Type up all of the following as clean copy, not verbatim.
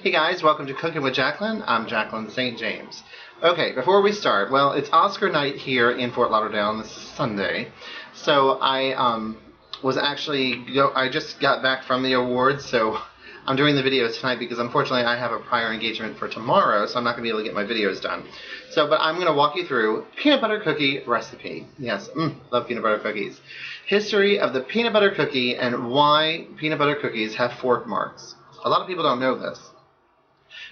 Hey guys, welcome to Cooking with Jaclyn. I'm Jaclyn St James. Okay, before we start, well, it's Oscar night here in Fort Lauderdale, and this is Sunday. So I just got back from the awards, so I'm doing the videos tonight because unfortunately I have a prior engagement for tomorrow, so I'm not going to be able to get my videos done. But I'm going to walk you through peanut butter cookie recipe. Yes, love peanut butter cookies. History of the peanut butter cookie and why peanut butter cookies have fork marks. A lot of people don't know this.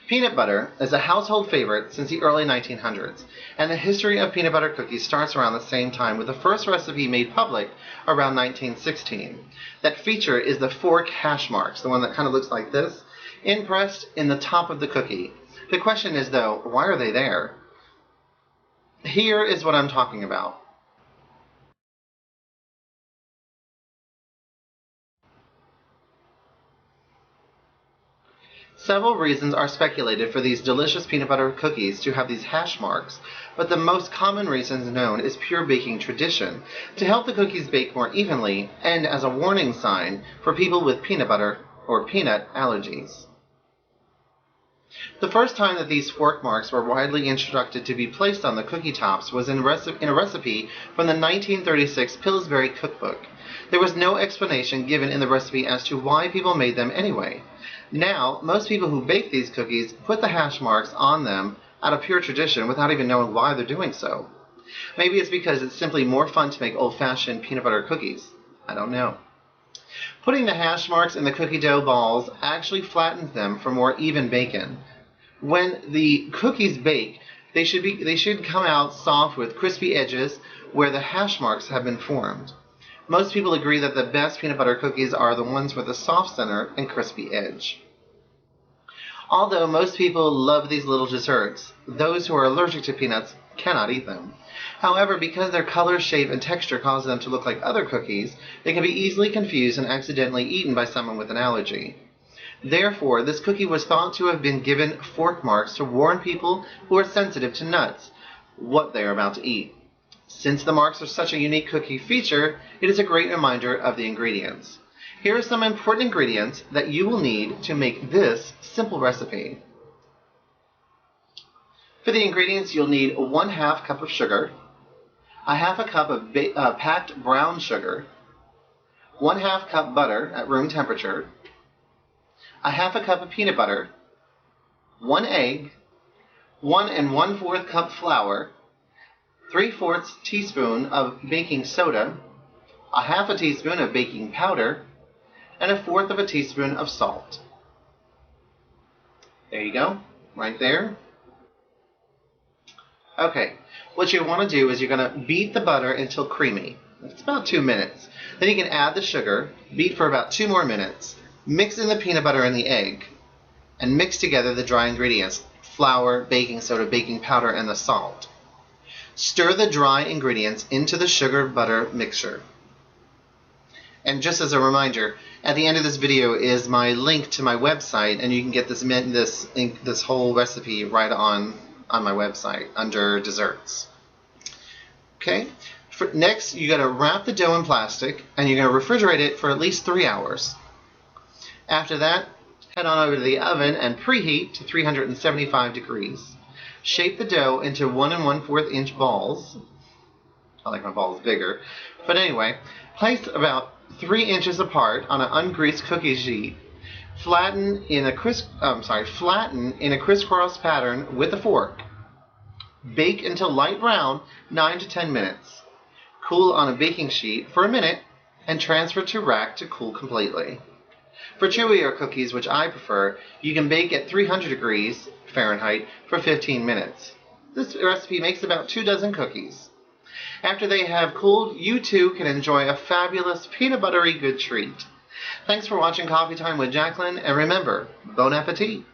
Peanut butter is a household favorite since the early 1900s, and the history of peanut butter cookies starts around the same time, with the first recipe made public around 1916. That feature is the fork hash marks, the one that kind of looks like this, impressed in the top of the cookie. The question is, though, why are they there? Here is what I'm talking about. Several reasons are speculated for these delicious peanut butter cookies to have these hash marks, but the most common reason known is pure baking tradition, to help the cookies bake more evenly and as a warning sign for people with peanut butter or peanut allergies. The first time that these fork marks were widely instructed to be placed on the cookie tops was in a recipe from the 1936 Pillsbury Cookbook. There was no explanation given in the recipe as to why people made them anyway. Now, most people who bake these cookies put the hash marks on them out of pure tradition without even knowing why they're doing so. Maybe it's because it's simply more fun to make old-fashioned peanut butter cookies. I don't know. Putting the hash marks in the cookie dough balls actually flattens them for more even baking. When the cookies bake, they should come out soft with crispy edges where the hash marks have been formed. Most people agree that the best peanut butter cookies are the ones with a soft center and crispy edge. Although most people love these little desserts, those who are allergic to peanuts cannot eat them. However, because their color, shape, and texture cause them to look like other cookies, they can be easily confused and accidentally eaten by someone with an allergy. Therefore, this cookie was thought to have been given fork marks to warn people who are sensitive to nuts what they are about to eat. Since the marks are such a unique cookie feature, it is a great reminder of the ingredients. Here are some important ingredients that you will need to make this simple recipe. For the ingredients, you'll need 1/2 cup of sugar, 1/2 cup of packed brown sugar, 1/2 cup butter at room temperature, 1/2 cup of peanut butter, 1 egg, 1 1/4 cup flour, 3/4 teaspoon of baking soda, 1/2 teaspoon of baking powder, and 1/4 teaspoon of salt. There you go, right there. Okay, what you want to do is you're going to beat the butter until creamy. It's about 2 minutes. Then you can add the sugar, beat for about 2 more minutes, mix in the peanut butter and the egg, and mix together the dry ingredients, flour, baking soda, baking powder, and the salt. Stir the dry ingredients into the sugar-butter mixture. And just as a reminder, at the end of this video is my link to my website, and you can get this whole recipe right on my website under desserts. Okay. Next, you got to wrap the dough in plastic, and you're going to refrigerate it for at least 3 hours. After that, head on over to the oven and preheat to 375 degrees. Shape the dough into 1 1/4 inch balls. I like my balls bigger. But anyway, place about 3 inches apart on an ungreased cookie sheet. Flatten in a crisscross pattern with a fork. Bake until light brown, 9 to 10 minutes. Cool on a baking sheet for a minute and transfer to rack to cool completely. For chewier cookies, which I prefer, you can bake at 300 degrees Fahrenheit for 15 minutes. This recipe makes about 2 dozen cookies. After they have cooled, you too can enjoy a fabulous peanut buttery good treat. Thanks for watching Coffee Time with Jaclyn, and remember, bon appetit!